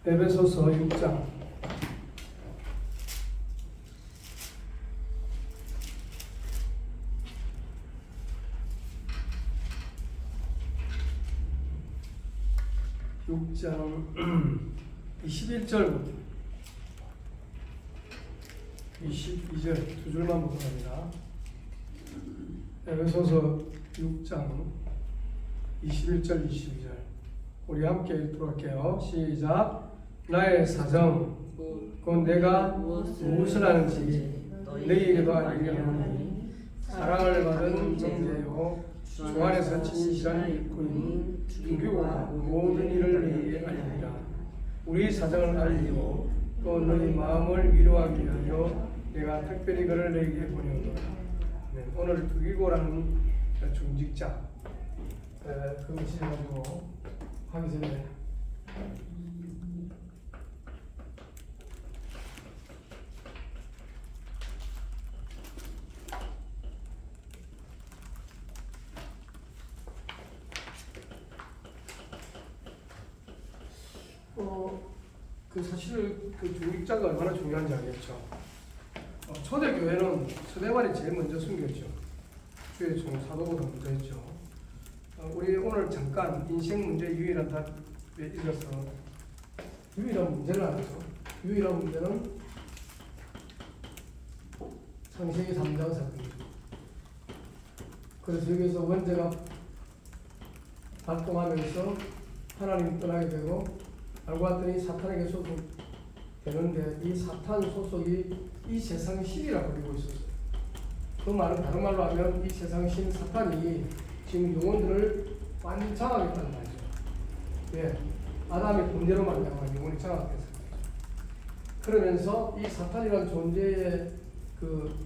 에베소서 6장 21절부터 22절 두 줄만 보고 갑니다. 에베소서 6장 21절 22절 우리 함께 읽도록 할게요. 시작. 나의 사정 곧 내가 무엇을 하는지 너희에게도 알리려 하노니 사랑을 받은 정죄요 주 안에서 진실한 일꾼인 중교가 모든 일을 너희에게 알리리라. 우리 사정을 알리고 또 너희 마음을 위로하기 위하여 내가 특별히 그를 너희에게 보내오노라. 네, 오늘 두기고라는 중직자 그거 지어가지고 하기 전에 그 사실 그 중직자가 얼마나 중요한지 알겠죠. 초대교회는 초대발이 제일 먼저 숨겼죠. 주의 종 사도보다 먼저 했죠. 우리 오늘 잠깐 인생 문제 유일한 답에 읽어서 유일한 문제는 아니죠. 유일한 문제는 창세기 3장 사건이죠. 그래서 여기서 원죄가 발동하면서 하나님 떠나게 되고 알고 봤더니 사탄에게 소속되는데 이 사탄 소속이 이 세상의 신이라고 불리고 있었어요. 그 말은 다른 말로 하면 이 세상의 신 사탄이 지금 영혼들을 완전히 장악했다는 말이죠. 예, 아담의 범죄로 말미암아 영혼이 장악됐어요. 그러면서 이 사탄이라는 존재의 그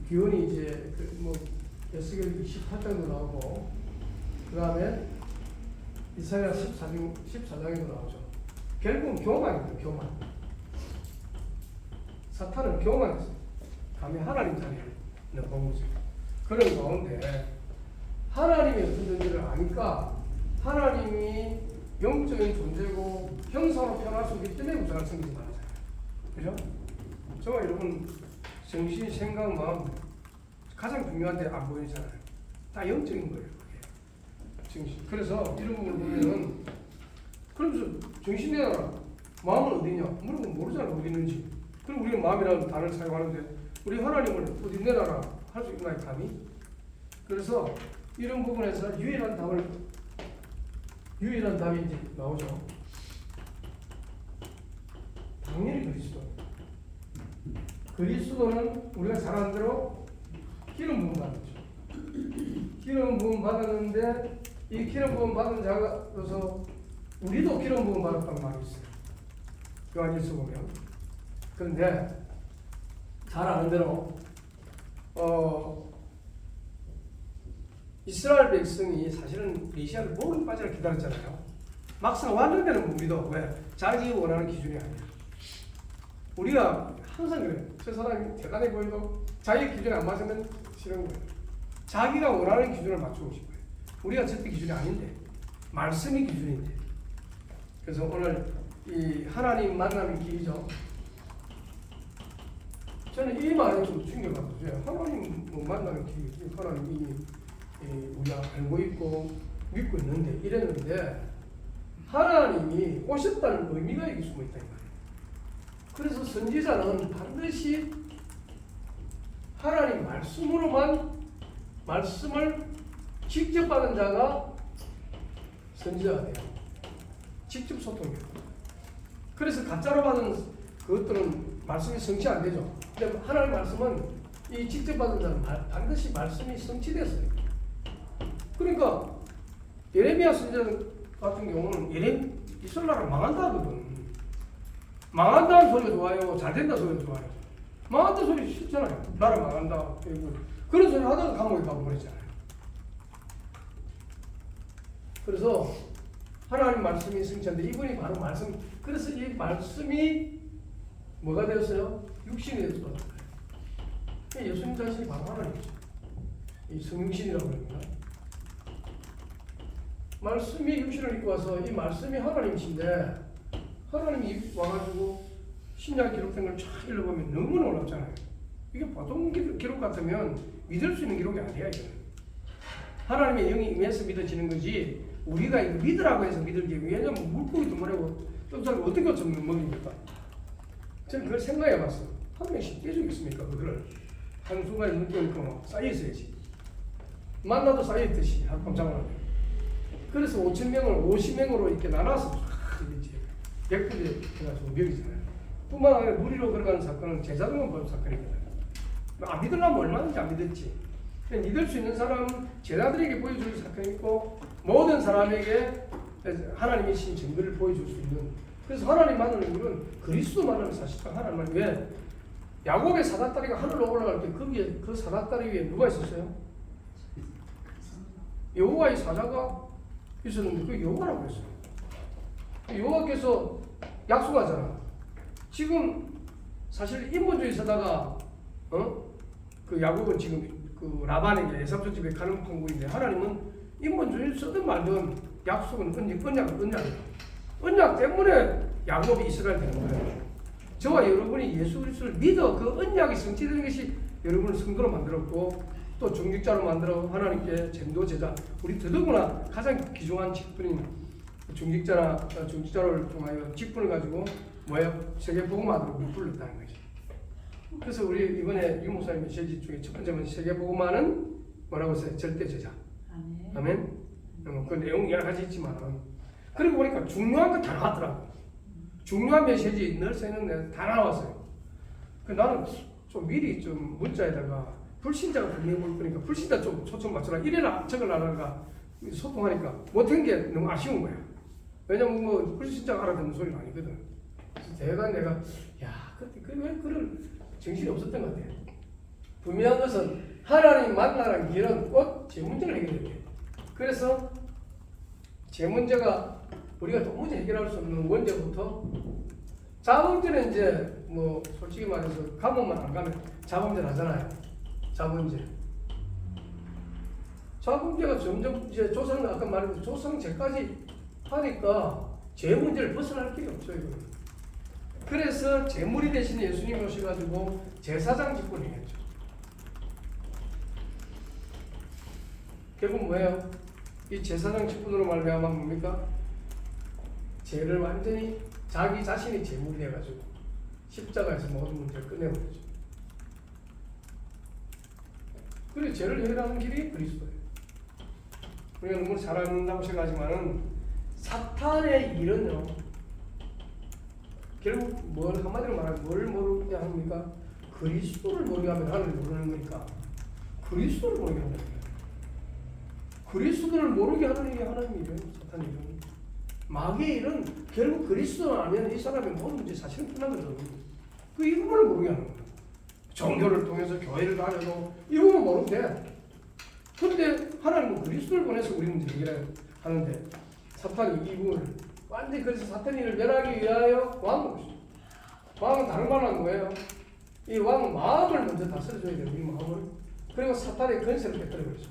기원이 이제 에스겔 28장도 나오고 그 다음에 이사야 14장에도 나오죠. 결국은 교만입니다. 교만. 사탄은 교만했어요. 감히 하나님 자리에 있는 거죠. 그런 가운데 하나님이 어떤 존재를 아니까 하나님이 영적인 존재고 형상으로 표현할 수 있기 때문에 우상을 섬기지 말아요. 그죠? 저와 여러분 정신, 생각, 마음 가장 중요한데 안 보이잖아요. 다 영적인 거예요. 정신. 그래서 이런 부분을 보면은 그러면서 정신 내놔라. 마음은 어디냐? 물어보면 모르잖아 어디 있는지. 그럼 우리가 마음이라는 단어를 사용하는데 우리 하나님을 어디 내놔라 할 수 있나요 감히? 그래서 이런 부분에서 유일한 답이 이제 나오죠. 당연히 그리스도. 그리스도는 우리가 잘 아는 대로 기름 부음 받았죠. 기름 부음 받았는데 이 기름 부음 받은 자로서 우리도 기름 부음 받았다는 말이 있어요. 요한일서 보면. 그런데 잘 아는 대로 이스라엘 백성이 사실은 메시아를 목이 빠지라 기다렸잖아요. 막상 왔는데는 못 믿어. 왜? 자기 원하는 기준이 아니야. 우리가 항상 그래요. 저 사람이 대단해 보여도 자기 기준에 안 맞으면 싫은 거예요. 자기가 원하는 기준을 맞추고 싶어요. 우리가 절대 기준이 아닌데 말씀이 기준인데. 그래서 오늘 이 하나님 만남의 길이죠. 저는 이 말에 좀 충격받았어요. 하나님 만나는 길, 하나님이 우리가 알고 있고 믿고 있는데 이랬는데 하나님이 오셨다는 의미가 여기 숨어 있다 이 말이에요. 그래서 선지자는 반드시 하나님 말씀을 직접 받은 자가 선지자가 돼요. 직접 소통해요. 그래서 가짜로 받은 그것들은 말씀이 성취 안 되죠. 근데 하나님 말씀은 이 직접 받은 자는 반드시 말씀이 성취됐어요. 그러니까 예레미야 선지자 같은 경우는 이스라엘은 망한다 하거든. 망한다는 소리가 좋아요. 잘 된다 소리가 좋아요. 망한다 소리 싫잖아요. 나라 망한다. 그런 소리 하다가 감옥에 가버리잖아요. 그래서 하나님 말씀이 성취한데 이분이 바로 말씀. 그래서 이 말씀이 뭐가 되었어요? 육신이 되었어요. 예수님 자신이 바로 하나님이죠. 이 성육신이라고 합니다. 말씀이 육신을 입고 와서 이 말씀이 하나님이신데 하나님이 와가지고 신약에 기록된 걸 쫙 읽어보면 너무 놀랍잖아요. 이게 보통 기록 같으면 믿을 수 있는 기록이 아니야. 이거는 하나님의 영이 임해서 믿어지는 거지 우리가 이거 믿으라고 해서 믿을게. 왜냐면 물고기도 뭐라고 똥살을 어떻게 먹입니까? 저는 그걸 생각해봤어. 한 명씩 깨주겠습니까? 그거를 한순간에 느끼니까 막 쌓여있어야지. 만나도 쌓여있듯이 깜짝 놀라요. 그래서 5,000명을 50명으로 이렇게 나눠서 이제 100불이 해가지고 먹이잖아요. 뿐만 아니라 무리로 들어가는 사건은 제자들만 보는 사건이거든요. 안 믿으려면 얼마든지 안 믿었지. 믿을 수 있는 사람은 제자들에게 보여줄 사건이 있고 모든 사람에게 하나님의 신 증거를 보여줄 수 있는. 그래서 하나님 만나는 것은 그리스도 만나는 사실상 하나님은 왜 야곱의 사닥다리가 하늘로 올라갈 때 거기에 그 사닥다리 위에 누가 있었어요? 여호와의 사자가 있었는데 그 여호와라고 했어요. 여호와께서 약속하잖아. 지금 사실 인본주의 사다가 그 야곱은 지금 그 라반에게 에사프 집에 가는 판국인데 하나님은 인본주의 쓰든 말든 약속은 언약 때문에 야곱이 이스라엘 되는 거예요. 저와 여러분이 예수 그리스도를 믿어 그 언약이 성취되는 것이 여러분을 성도로 만들었고 또 중직자로 만들어 하나님께 전도 제자 우리 더더구나 가장 귀중한 직분인 중직자를 통하여 직분을 가지고 세계 복음화로 불렀다는 거죠. 그래서 우리 이번에 유 목사님 메시지 중에 첫 번째는 세계 복음화는 뭐라고 써요? 절대 제자. 아멘. 그 내용 여러 가지 있지만 그리고 보니까 중요한 거 다 나왔더라고. 중요한 메시지 늘 써있는데 다 나왔어요. 나는 좀 미리 좀 문자에다가 불신자가 분명히 볼 거니까 불신자 좀 초청 맞춰라 이래라 저걸 나라가 소통하니까 못한 게 너무 아쉬운 거야. 왜냐면 뭐 불신자가 알아듣는 소리가 아니거든. 그래서 내가 야 왜 그런 정신이 없었던 것 같아. 분명한 것은 하나님 만나라는 길은 꼭 제 문제를 해결해야 돼. 그래서 제 문제가 우리가 도무지 해결할 수 없는 원죄부터 자범죄는 이제 뭐 솔직히 말해서 감옥만 안 가면 자범죄를 하잖아요. 자범죄가 점점 이제 조상 아까 말했듯이 조상죄까지 하니까 죄 문제를 벗어날 길이 없어요. 그래서 제물이 대신 예수님 오셔가지고 제사장 직분을 했죠. 결국 뭐예요? 이 제사장 직분으로 말미암아 뭡니까? 죄를 완전히 자기 자신이 제물이 돼가지고 십자가에서 모든 문제를 끝내버리죠. 그리고 죄를 해결하는 길이 그리스도예요. 우리가 너무 잘한다고 생각하지만은 사탄의 일은요. 결국 한마디로 말하면 뭘 모르게 합니까? 그리스도를 모르게 하면 하나님을 모르는 거니까 그리스도를 모르게 한다는 거예요. 그리스도를 모르게 하는 게 하나님의 일이에요. 사탄의 일은. 마귀의 일은 결국 그리스도를 알면 이 사람의 모든 문제 사실은 끝나거든. 그 이름을 모르게 하는 거예요. 종교를 통해서 교회를 다녀도 이름을 모르면 돼. 그런데 하나님은 그리스도를 보내서 우리 문제 해결하는데 사탄이 이 부분을 완전히 그래서 사탄이 이를 멸하기 위하여 왕을 오시죠. 왕은 다른 말 하는 거예요. 이 왕은 마음을 먼저 다스려줘야 돼요. 우리 마음을. 그리고 사탄의 권세를 깨뜨려버리죠.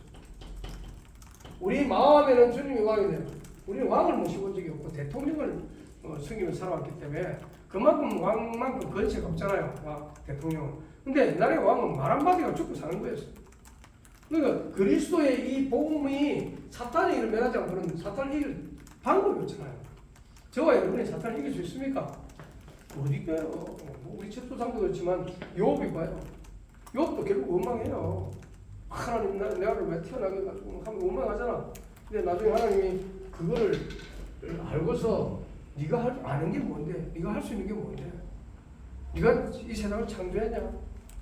우리 마음에는 주님이 왕이 돼요. 우리는 왕을 모시고 적이 없고 대통령을 섬기며 살아왔기 때문에 그만큼 왕만큼 권세가 없잖아요. 대통령은. 근데 옛날에 왕은 말 한마디가 죽고 사는 거였어요. 그러니까 그리스도의 이 복음이 사탄의 일을 멸하지 않고는 사탄을 이길 방법이 없잖아요. 저와 여러분이 사탄을 이길 수 있습니까? 어디 있어요? 우리 첫조상도 그렇지만 욥이 봐요. 욥도 결국 원망해요. 하나님 내가 왜 태어나게 가지고 하면 원망하잖아. 근데 나중에 하나님이 그거를 알고서 네가 아는 게 뭔데? 네가 할 수 있는 게 뭔데? 네가 이 세상을 창조했냐?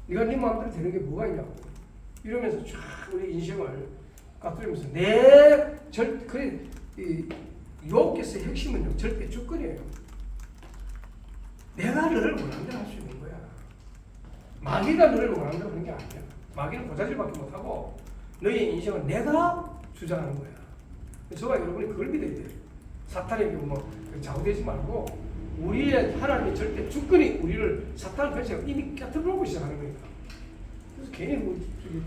네가 네 마음대로 되는 게 뭐가 있냐고 이러면서 쫙 우리 인생을 까뜨리면서 욥께서의 핵심은요 절대 주권이에요. 내가 너를 원하는 대로 할 수 있는 거야. 마귀가 너를 원하는 대로 하는 게 아니야. 마귀는 고자질밖에 못하고 너의 인생은 내가 주장하는 거야. 저와 여러분이 그걸 믿어야 돼요. 사탄에게 좌우되지 말고 우리의 하나님의 절대 주권이 우리를 사탄 권세가 이미 깨뜨려놓고 시작하는 거니까. 그래서 괜히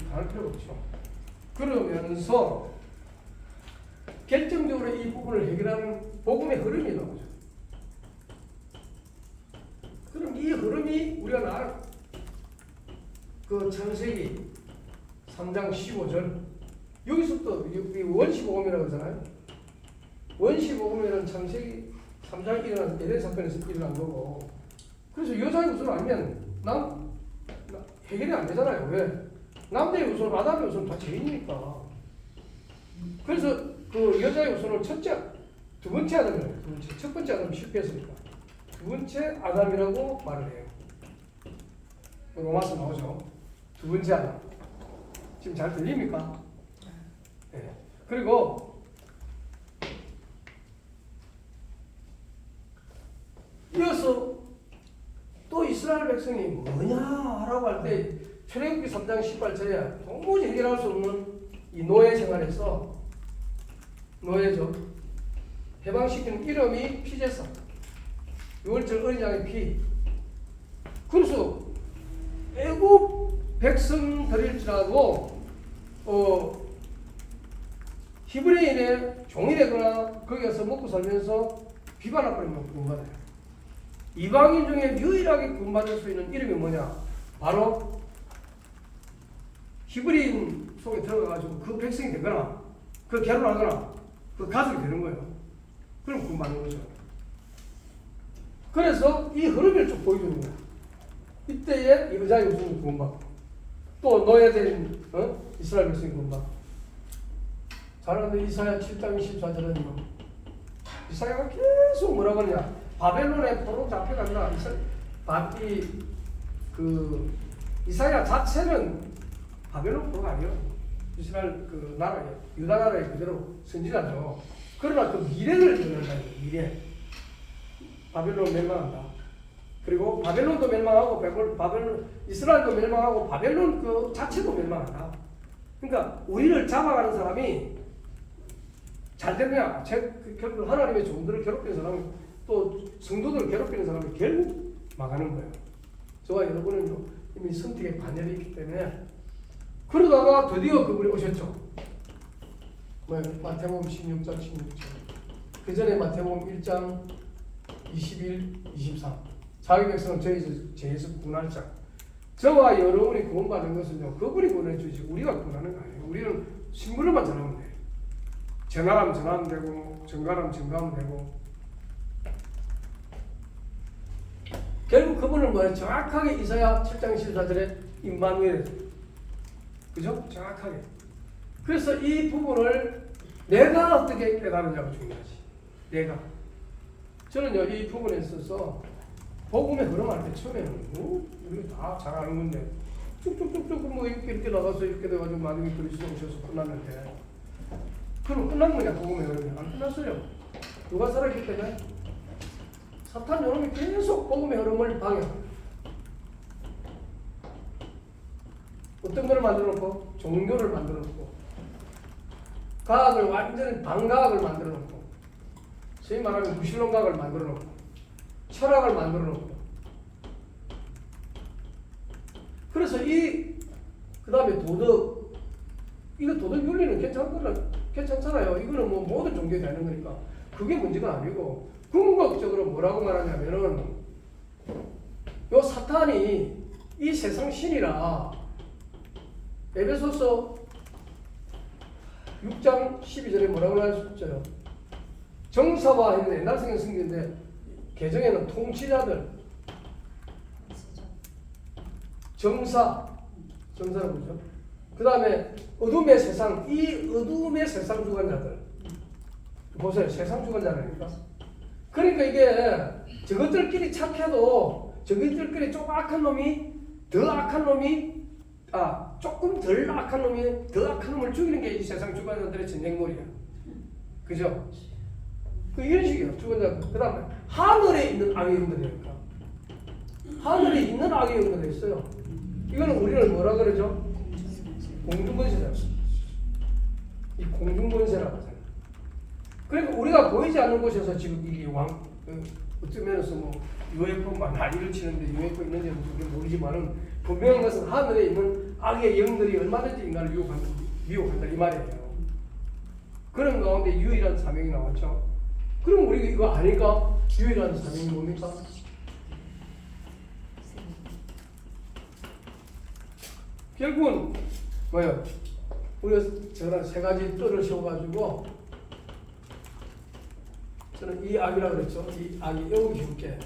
당할 필요가 없죠. 그러면서 결정적으로 이 부분을 해결하는 복음의 흐름이 나오죠. 이름이 우리가 나그 창세기 3장 15절 여기서부터 원시복음이라고 하잖아요. 원시복음이라는 창세기 3장 일어난 에덴 사건에서 일어난 거고, 그래서 여자의 우선 아니면 해결이 안 되잖아요. 왜? 남자의 우선, 아담의 우선 다 죄인이니까. 그래서 그 여자의 우선을 두 번째 아담이라고 해요. 첫 번째 아담이 실패했으니까 두 번째 아담이라고 말을 해요. 로마서 나오죠. 두 번째 아담. 지금 잘 들립니까? 네. 그리고 이어서 또 이스라엘 백성이 뭐냐라고 할 때 출애굽기 3장 18절에 도무지 해결할 수 없는 이 노예 생활에서 노예죠. 해방시키는 이름이 피제사. 6월절 어린 양의 피. 그래서 애국 백성들일지라도 히브리인의 종이 되거나 거기서 먹고 살면서 비방을 받으면 구원받아요. 이방인 중에 유일하게 구원받을 수 있는 이름이 뭐냐? 바로 히브리인 속에 들어가가지고 그 백성이 되거나 그 결혼하거나 그 가족이 되는 거예요. 그럼 구원받는 거죠. 그래서 이 흐름을 쭉 보여주는 거야. 이때에 여자의 우선이 구원받고 또 노예된 이스라엘 백성이 구원받고. 잘하는데 이사야 7장 24절은요. 이사야가 계속 뭐라고 하냐. 바벨론에 포로 잡혀간다. 이사야 자체는 바벨론 포로가 아니에요. 이스라엘 그 나라에, 유다 나라에 그대로 선지자죠. 그러나 그 미래를 얘기한다. 미래. 바벨론 멸망한다. 그리고 바벨론도 멸망하고 이스라엘도 멸망하고 바벨론 그 자체도 멸망한다. 그러니까 우리를 잡아가는 사람이 잘 되느냐? 결국 하나님의 종들을 괴롭히는 사람이 또 성도들을 괴롭히는 사람이 결국 망하는 거예요. 저와 여러분은 이미 선택의 관념이 있기 때문에. 그러다가 드디어 그분이 오셨죠. 마태복음 16장 16절. 그 전에 마태복음 1장 21, 23. 자기 백성은 죄에서 구원할 자. 저와 여러분이 구원받는 것은요, 그분이 구원해 주시지 우리가 구원하는 거 아니에요. 우리는 신문을만 전하면 돼요. 전하라면 전하면 되고, 증가라면 증가하면 되고. 결국 그분은 뭐예요? 정확하게 이사야 7장 14절에 임마누엘. 그죠? 정확하게. 그래서 이 부분을 내가 어떻게 깨달으냐가 중요하지. 내가. 저는요, 이 부분에 있어서 복음의 흐름할 때 처음에는 우리가 다 잘 아는 건데 쭉쭉쭉쭉 뭐 이렇게 나가서 이렇게 돼가지고 만약에 그리스도 오셔서 끝났는데 그럼 끝난 거냐 복음의 흐름이? 안 끝났어요. 누가 살아있기 때문에 사탄 요놈이 계속 복음의 흐름을 방해합니다. 어떤 걸 만들어 놓고? 종교를 만들어 놓고 과학을 완전히 반과학을 만들어 놓고 소위 말하면 무신론과학을 만들어 놓고 철학을 만들어 놓고 그래서 그 다음에 도덕 이거 도덕 윤리는 괜찮잖아요. 이거는 뭐 모든 종교에 되는 거니까 그게 문제가 아니고 궁극적으로 뭐라고 말하냐면은 요 사탄이 이 세상 신이라 에베소서 6장 12절에 뭐라고 하셨죠? 정사와 했는데 옛날 성경인데 개정에는 통치자들 정사라고 그러죠. 그 다음에 어둠의 세상, 이 어둠의 세상 주관자들 보세요. 세상 주관자라니까. 그러니까 이게 저것들끼리 착해도 저것들끼리 조금 악한 놈이 조금 덜 악한 놈이 더 악한 놈을 죽이는 게 이 세상 주관자들의 전쟁놀이야. 그죠? 이런 식이에요. 주관자들. 그 다음에 하늘에 있는 악의 영들이니까. 하늘에 있는 악의 영들이 있어요. 이거는 우리를 뭐라 그러죠? 공중권세라고. 이 공중권세라고 하잖아요. 그러니까 우리가 보이지 않는 곳에서 지금 이게 어떤 면에서 뭐 UFO만 난리를 치는데 UFO 있는지는 우리가 모르지만은 분명한 것은 하늘에 있는 악의 영들이 얼마든지 인간을 미혹한다 이 말이에요. 그런 가운데 유일한 사명이 나왔죠. 그럼 우리가 이거 아니까 유일한 사명이 뭡니까? 결국은 뭐예요? 우리가 저는 세 가지 뜰을 세워가지고 저는 이 악이라 그랬죠. 이 악이 여기 줄게.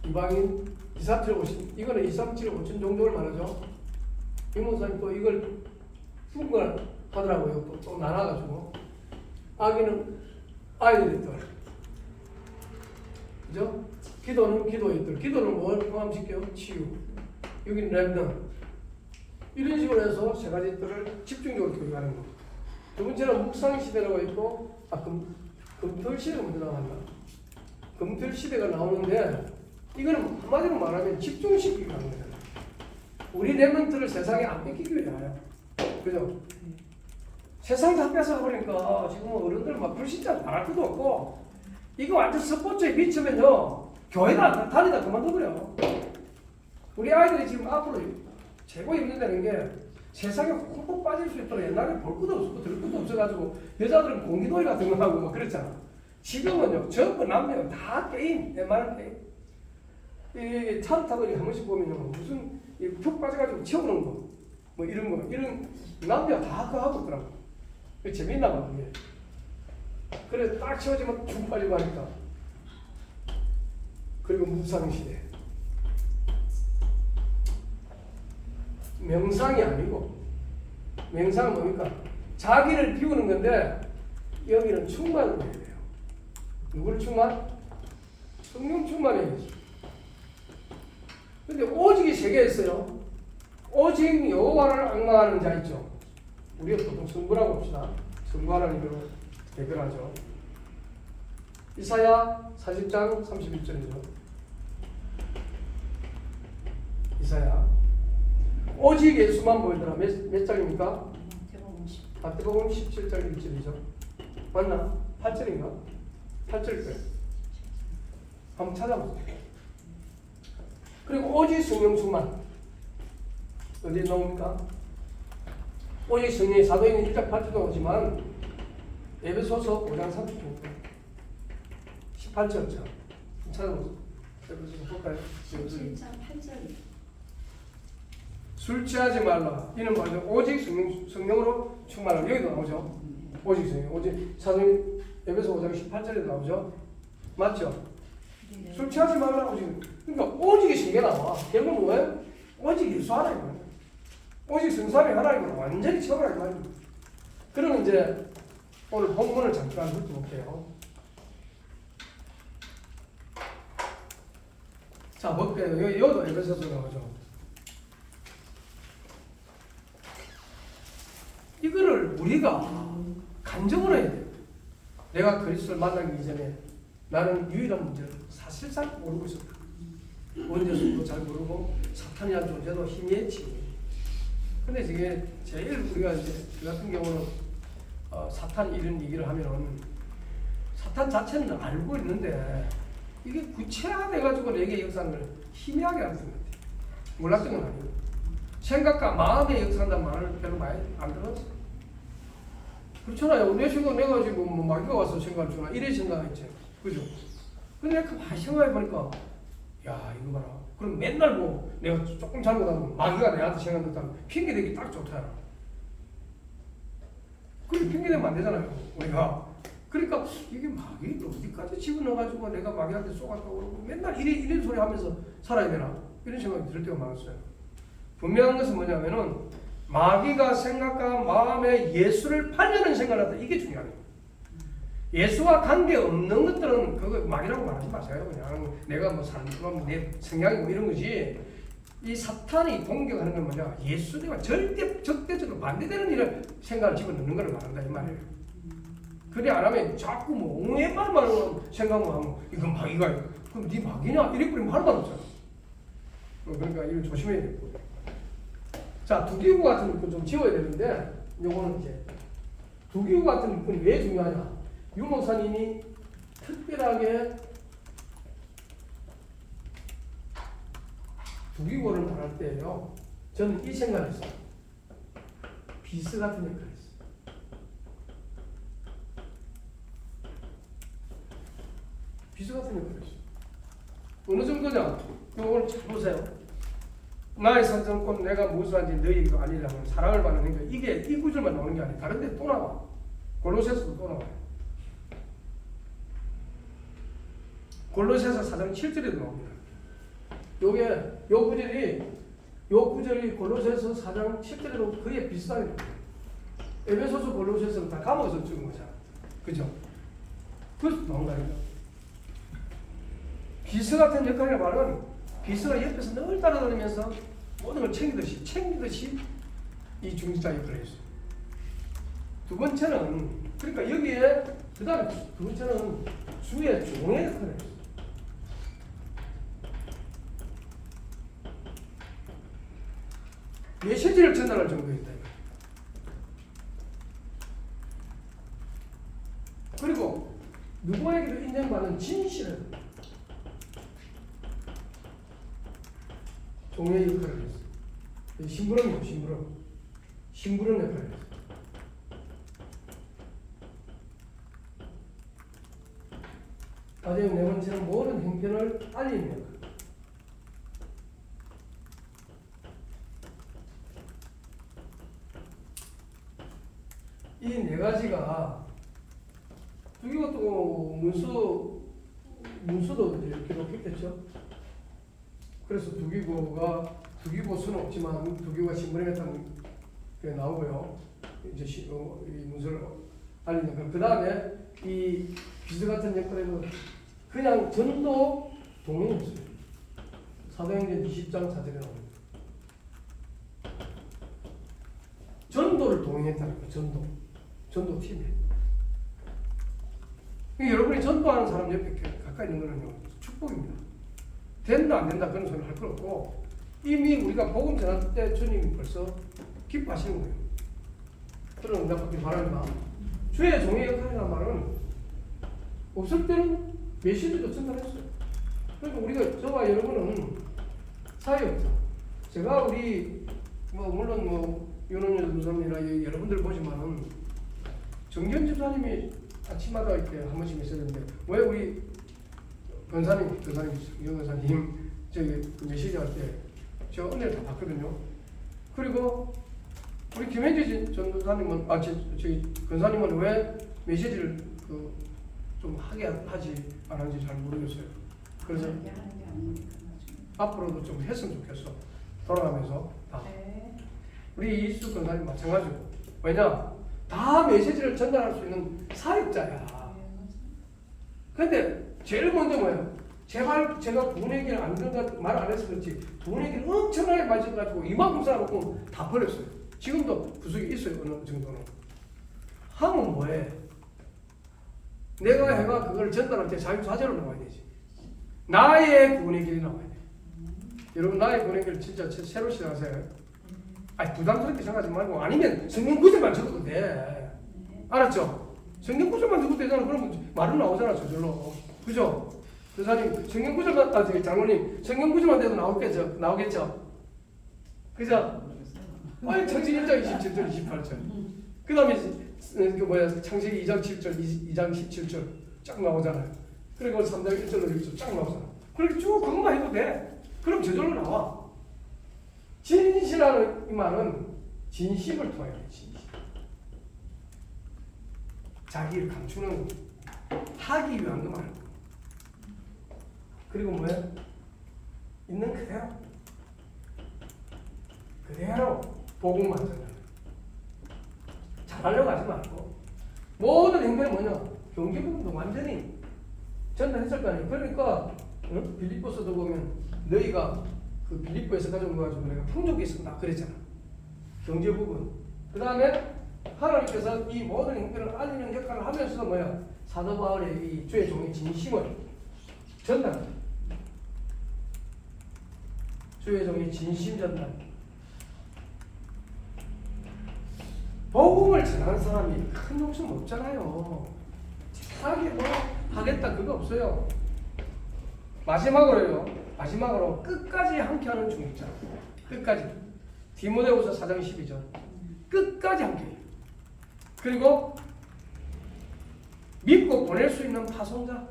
이방인 237 5천 이거는 237 5천 정도를 말하죠. 이 목사님 또 이걸 분걸 하더라고요. 또 나눠가지고 악인은 아이들의 뜰, 그죠? 기도는 기도의 뜰. 기도는 뭘 포함시켜요? 치유. 여기는 랩넌. 이런 식으로 해서 세 가지 뜰을 집중적으로 교육하는 거. 두 번째는 묵상 시대라고 있고, 금틀 시대가 먼저 나왔나? 금틀 시대가 나오는데, 이거는 한마디로 말하면 집중시키기 하는 거잖아요. 우리 랩런트를 세상에 안 뺏기기 위하여. 그죠? 세상 다 뺏어버리니까 지금 어른들 막 불신자 말할 것도 없고, 이거 완전 스포츠에 미치면요, 교회가 다니다 그만둬버려. 우리 아이들이 지금 앞으로 최고 힘든다는 게 세상에 홀쭉 빠질 수 있도록 옛날에 볼 것도 없고 들을 것도 없어가지고 여자들은 공기놀이 같은 거 하고 막 그랬잖아. 지금은요 전부 남녀 다 게임, 웬만한 게임. 이 차를 타고 한 번씩 보면요 무슨 푹 빠져가지고 채우는 거, 뭐 이런 거, 이런 남녀 다 그거 하고 있더라고. 재밌나 봐 그게. 그래 딱 채워지면 쭉 빠지고 하니까. 그리고 묵상 시대. 명상이 아니고 명상은 뭡니까? 자기를 비우는 건데 여기는 충만을 해야 돼요. 누구를 충만? 성령 충만해야지. 근데 오직이 세 개 있어요. 오직 여호와를 앙망하는 자 있죠. 우리가 보통 성부라고 봅시다. 성부 하나님으로 대별하죠. 이사야 40장 31절이죠. 이사야 오직 예수만 보이더라. 몇 장입니까? 마태복음 17장 1절이죠. 맞나? 8절인가? 8절 거예요. 한번 찾아보세요. 그리고 오직 성령 충만. 어디에 나옵니까? 오직 성령이 사도행전 1장 8절도 오지만 에베소서 5장 39절 18절처럼 찾아보세요. 에베소서 볼까요? 17장 8절. 술 취하지 말라. 이는 뭐죠? 오직 성령으로 충만하라. 여기도 나오죠. 오직 성령. 오직 사도행 에베소 5장 18절에도 나오죠. 맞죠? 네. 술 취하지 말라. 오직. 그러니까 오직이 세 개 나와. 결국 뭐예요? 오직 예수 하나님 말이에요. 오직 성삼위 하나님으로 완전히 채워라 이 말입니다. 그러면 이제 오늘 본문을 잠깐 훑어볼게요. 자, 볼게요. 여기도 에베소서 나오죠. 이거를 우리가 간증을 해야 돼요. 내가 그리스도를 만나기 이전에 나는 유일한 문제를 사실상 모르고 있었다. 원죄수도 잘 모르고 사탄이라는 존재도 희미했지. 근데 이게 제일 우리가 이제 그 같은 경우는 사탄 이런 얘기를 하면은 사탄 자체는 알고 있는데 이게 구체화돼가지고 내게 역사를 희미하게 하는 것 같아요. 몰랐던 건 아니고. 생각과 마음의 역사한다는 말을 별로 많이 안 들었어. 그렇잖아요. 내 생각 내가 지금 뭐 마귀가 와서 생각을 주나 이래 생각했지. 그죠? 근데 그 많이 생각해보니까 야 이거 봐라. 그럼 맨날 뭐 내가 조금 잘못하면 마귀가 내한테 생각했다면 핑계대기 딱 좋다. 그렇게 핑계대면 안 되잖아요. 우리가. 그러니까 이게 마귀 어디까지 집어넣어가지고 내가 마귀한테 쏘갔다고 그러고 맨날 이런 소리 하면서 살아야 되나? 이런 생각이 들 때가 많았어요. 분명한 것은 뭐냐면은 마귀가 생각과 마음에 예수를 팔려는 생각을 한다. 이게 중요해요. 예수와 관계 없는 것들은 그거 마귀라고 말하지 마세요. 그냥 내가 뭐 사람 내 성향이고 이런 거지. 이 사탄이 공격하는 건 뭐냐? 예수님과 절대 적대적으로 반대되는 일을 생각을 집어넣는 걸 말한다 이 말이에요. 그래 안 하면 자꾸 뭐 옹호의 말만 생각만 하면 이건 마귀가 그럼 네 마귀냐? 이래 버리면 할 말 없잖아. 그러니까 이걸 조심해야 되고. 자, 두기구 같은 육군 좀 지워야 되는데 요거는 이제 두기구 같은 육군이 왜 중요하냐? 유 목사님이 특별하게 두기구를 말할 때요. 저는 이 생각을 했어요. 비스 같은 역할을 했어요. 비스 같은 역할을 했어요. 어느 정도냐? 요걸 잘 보세요. 나의 선정권 내가 무수한지 너희가 아니라면 사랑을 받는 거니까 이게 이 구절만 나오는 게 아니라 다른 데 또 나와. 골로새서도 또 나와요. 골로새서 4장 7절에도 나옵니다. 요 구절이 골로새서 4장 7절에도 거의 비슷하게 나옵니다. 에베소서 골로새서는 다 감옥에서 찍은 거잖아. 그죠? 그래서 나온 거 아닌가? 비서 같은 역할이라 말은 비서가 옆에서 늘 따라다니면서 모든 걸 챙기듯이 이 중직자 역할을 했어요. 두 번째는 그러니까 여기에 그 다음에 두 번째는 주의 종의 역할을 했어요. 메시지를 전달할 정도였다. 그리고 누구에게도 인정받는 진실을 종의 역할을 했어요. 심부름 역할을 했어요. 다재용 네 번째는 모든 행편을 알리는 역할. 이 네 가지가 두기고 문수도 이렇게 기록했겠죠. 그래서 두기고 수는 없지만 두기고가 신분했다는 게 나오고요. 이제 이 문서를 알리는 그 다음에 이 비서 같은 역할에는 그냥 전도 동행했어요. 사도행전 20장 4절에 나옵니다. 전도를 동행했다는 거예요. 전도팀에. 여러분이 전도하는 사람 옆에 가까이 있는 거는요, 축복입니다. 된다 안 된다 그런 소리 할 필요 없고 이미 우리가 복음 전할 때 주님이 벌써 기뻐하시는 거예요. 그런 응답받기 바랍니다. 주의 종의 역할이라는 말은 없을 때는 메시지도 전달했어요. 그러니까 우리가 저와 여러분은 사역자. 제가 우리 물론 윤원열 교사님이나 여러분들 보지만은 정견 집사님이 아침마다 이렇게 한 번씩 있었는데 왜 우리 권사님, 정 권사님 저기 메시지 할 때 제가 은혜를 다 받거든요. 그리고 우리 김현지 전도사님은 저기 권사님은 왜 메시지를 좀 하지 안 하는지 잘 모르겠어요. 그래서 앞으로도 좀 했으면 좋겠어. 돌아가면서 다. 우리 이수 권사님 마찬가지고. 왜냐? 다 메시지를 전달할 수 있는 사역자야. 근데 제일 먼저 뭐예요? 제발 제가 돈 얘기를 안 듣는 말 안 해서 그렇지 돈 얘기를 엄청나게 맞춰가지고 이만큼 쌓아놓고 다 버렸어요. 지금도 구석에 있어요. 어느 정도는. 하면 뭐해? 내가 해가 그걸 전달할 때 자유사제로 나와야 되지. 나의 구원의 길이 나와야 돼. 여러분 나의 구원의 길 진짜 새로 시작하세요. 아니 부담스럽게 생각하지 말고 아니면 성경 구절만 적어도 돼. 알았죠? 성경 구절만 적어도 되잖아. 그러면 말은 나오잖아 저절로. 그죠? 교사님 성경 구절만 장로님 성경 구절만 돼도 나오겠죠? 그죠? 아니 창세기 1장 27절 28절 그 다음에 창세기 2장 7절 2장 17절 쫙 나오잖아요. 그리고 3장 1절로 6절 쫙 나오잖아. 그렇게 쭉 그것만 해도 돼. 그럼 저절로 나와. 진실하는 이 말은 진심을 통해 진심. 자기를 감추는 하기 위한 거 말고. 그리고 뭐예요? 있는 그대로 복음만 전하는. 잘하려고 하지 말고 모든 행동이 뭐냐? 경제 부분도 완전히 전달했을 거 아니에요. 그러니까 빌립보서도 보면 너희가 그 빌립보에서 가져온 거 가지고 내가 풍족이 있었다 그랬잖아. 경제 부분. 그 다음에 하나님께서 이 모든 행편을 알리는 역할을 하면서 뭐야? 사도 바울의 이 주의 종의 진심을 전달. 주의 종의 진심 전달. 복음을 전하는 사람이 큰 욕심 없잖아요. 자기 하겠다 그거 없어요. 마지막으로 끝까지 함께하는 중직자. 끝까지. 디모데후서 4장 12절. 끝까지 함께해요. 그리고 믿고 보낼 수 있는 파송자.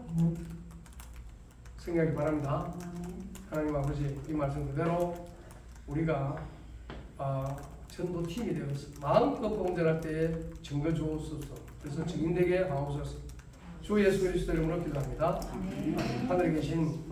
생각이 바랍니다. 하나님 아버지 이 말씀 그대로 우리가 전도팀이 되어서 마음껏 봉전할 때에 증거 주옵소서. 그래서 증인되게 하옵소서. 주 예수 그리스도 이름으로 기도합니다. 네. 하늘에 계신